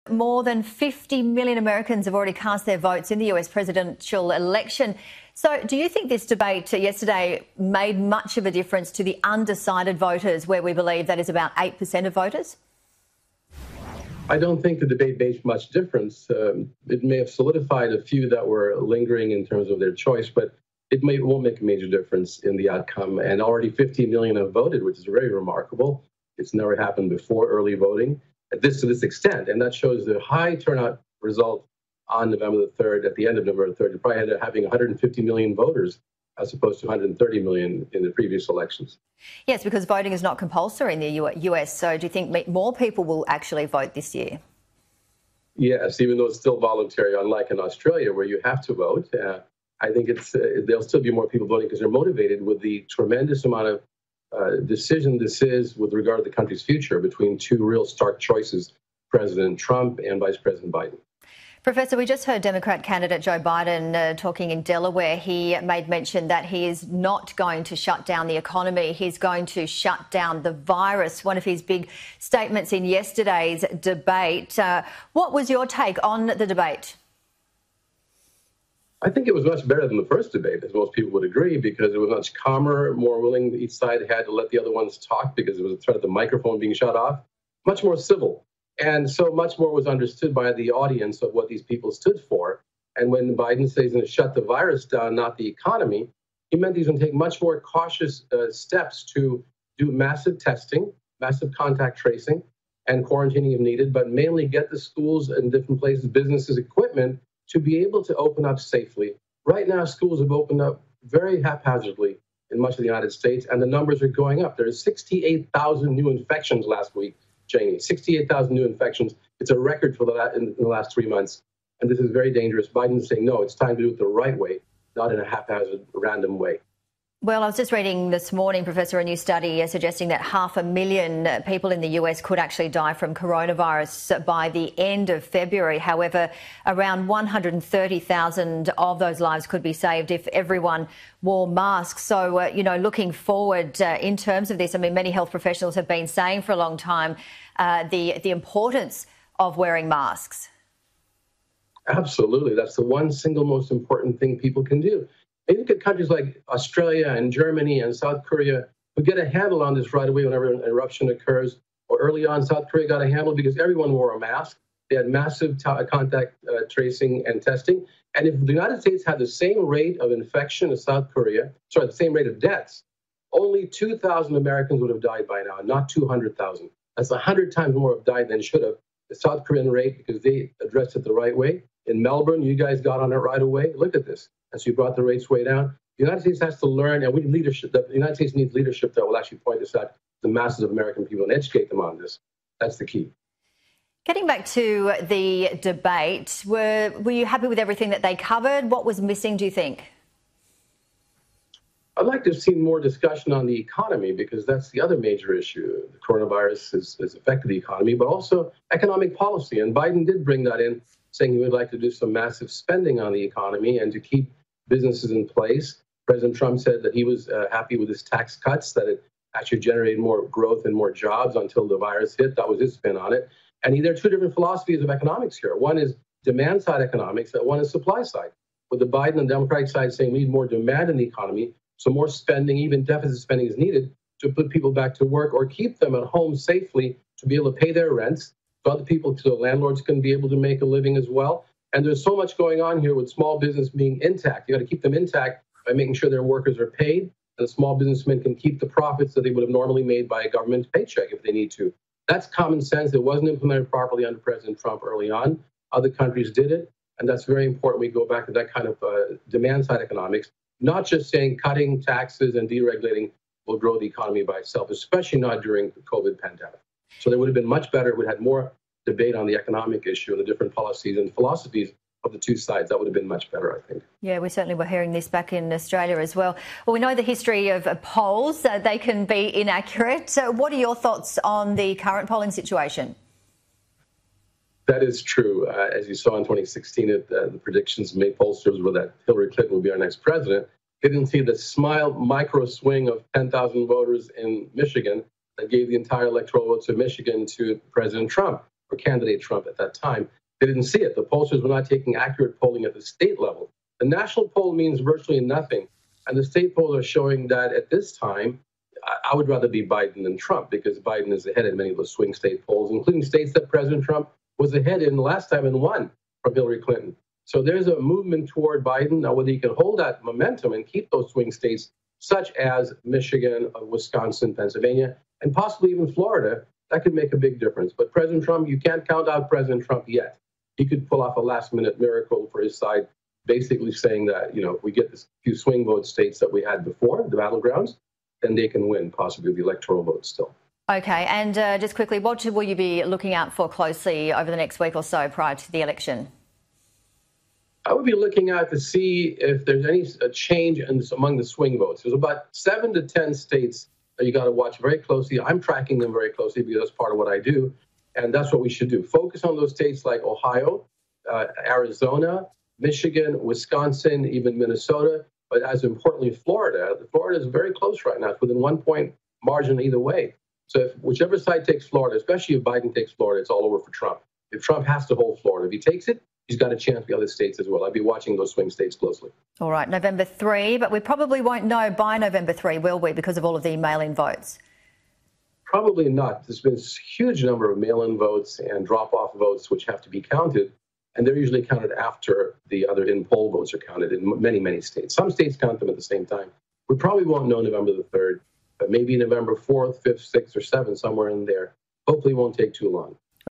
More than 50 million Americans have already cast their votes in the US presidential election. So do you think this debate yesterday made much of a difference to the undecided voters, where we believe that is about 8% of voters? I don't think the debate made much difference. It may have solidified a few that were lingering in terms of their choice, but it won't make a major difference in the outcome. And already 50 million have voted, which is very remarkable. It's never happened before, early voting, to this extent. And that shows the high turnout result on November the 3rd. At the end of November the 3rd, you probably ended up having 150 million voters as opposed to 130 million in the previous elections. Yes, because voting is not compulsory in the US. So do you think more people will actually vote this year? Yes, even though it's still voluntary, unlike in Australia where you have to vote. I think there'll still be more people voting because they're motivated with the tremendous amount of decision this is with regard to the country's future between two real stark choices, President Trump and Vice President Biden. Professor, we just heard Democrat candidate Joe Biden talking in Delaware. He made mention that he is not going to shut down the economy. He's going to shut down the virus. One of his big statements in yesterday's debate. What was your take on the debate? I think it was much better than the first debate, as most people would agree, because it was much calmer, more willing. Each side had to let the other ones talk because there was a threat of the microphone being shut off. Much more civil. And so much more was understood by the audience of what these people stood for. And when Biden says he's going to shut the virus down, not the economy, he meant he's going to take much more cautious steps to do massive testing, massive contact tracing, and quarantining if needed, but mainly get the schools and different places, businesses, equipment to be able to open up safely. Right now, schools have opened up very haphazardly in much of the United States, and the numbers are going up. There are 68,000 new infections last week. Janie, 68,000 new infections. It's a record for in the last 3 months. And this is very dangerous. Biden's saying, no, it's time to do it the right way, not in a haphazard, random way. Well, I was just reading this morning, Professor, a new study suggesting that 500,000 people in the US could actually die from coronavirus by the end of February. However, around 130,000 of those lives could be saved if everyone wore masks. So, looking forward in terms of this, I mean, many health professionals have been saying for a long time the importance of wearing masks. Absolutely. That's the one single most important thing people can do. And look at countries like Australia and Germany and South Korea who get a handle on this right away whenever an eruption occurs. Or early on, South Korea got a handle because everyone wore a mask. They had massive contact tracing and testing. And if the United States had the same rate of infection as South Korea, the same rate of deaths, only 2,000 Americans would have died by now, not 200,000. That's 100 times more have died than should have. The South Korean rate, because they addressed it the right way. In Melbourne, you guys got on it right away. Look at this. And so you brought the rates way down. The United States has to learn, and we need leadership. The United States needs leadership that will actually point this out to the masses of American people and educate them on this. That's the key. Getting back to the debate, were you happy with everything that they covered? What was missing, do you think? I'd like to have seen more discussion on the economy because that's the other major issue. The coronavirus has affected the economy, but also economic policy. And Biden did bring that in, saying he would like to do some massive spending on the economy and to keep businesses in place. President Trump said that he was happy with his tax cuts, that it actually generated more growth and more jobs until the virus hit. That was his spin on it. And there are two different philosophies of economics here. One is demand side economics, and one is supply side. With the Biden and Democratic side saying we need more demand in the economy, so more spending, even deficit spending is needed to put people back to work or keep them at home safely to be able to pay their rents. So other people, so landlords can be able to make a living as well. And there's so much going on here with small business being intact. You got to keep them intact by making sure their workers are paid, and the small businessmen can keep the profits that they would have normally made by a government paycheck if they need to. That's common sense. It wasn't implemented properly under President Trump early on. Other countries did it, and that's very important. We go back to that kind of demand side economics, not just saying cutting taxes and deregulating will grow the economy by itself, especially not during the COVID pandemic. So they would have been much better if we had more debate on the economic issue and the different policies and philosophies of the two sides. That would have been much better, I think. Yeah, we certainly were hearing this back in Australia as well. Well, we know the history of polls. They can be inaccurate. So what are your thoughts on the current polling situation? That is true. As you saw in 2016, the predictions made pollsters were that Hillary Clinton will be our next president. They didn't see the micro swing of 10,000 voters in Michigan that gave the entire electoral vote to Michigan to President Trump. for candidate Trump at that time. They didn't see it. The pollsters were not taking accurate polling at the state level. The national poll means virtually nothing. And the state polls are showing that at this time, I would rather be Biden than Trump, because Biden is ahead in many of those swing state polls, including states that President Trump was ahead in last time and won from Hillary Clinton. So there's a movement toward Biden. Now, whether he can hold that momentum and keep those swing states, such as Michigan, Wisconsin, Pennsylvania, and possibly even Florida, that could make a big difference. But President Trump, you can't count out President Trump yet. He could pull off a last-minute miracle for his side, basically saying that, if we get this few swing vote states that we had before, the battlegrounds, then they can win possibly the electoral vote still. Okay, and just quickly, what will you be looking out for closely over the next week or so prior to the election? I would be looking out to see if there's any change among the swing votes. There's about 7 to 10 states that you got to watch very closely. I'm tracking them very closely because that's part of what I do, and that's what we should do. Focus on those states like Ohio, Arizona, Michigan, Wisconsin, even Minnesota, but as importantly, Florida. Florida is very close right now. It's within 1 point margin either way. So if whichever side takes Florida, especially if Biden takes Florida, it's all over for Trump. If Trump has to hold Florida, if he takes it, he's got a chance with the other states as well. I'd be watching those swing states closely. All right, November 3, but we probably won't know by November 3, will we, because of all of the mail-in votes? Probably not. There's been a huge number of mail-in votes and drop-off votes which have to be counted, and they're usually counted after the other in-poll votes are counted in many, many states. Some states count them at the same time. We probably won't know November the 3rd, but maybe November 4th, 5th, 6th, or 7th, somewhere in there. Hopefully it won't take too long.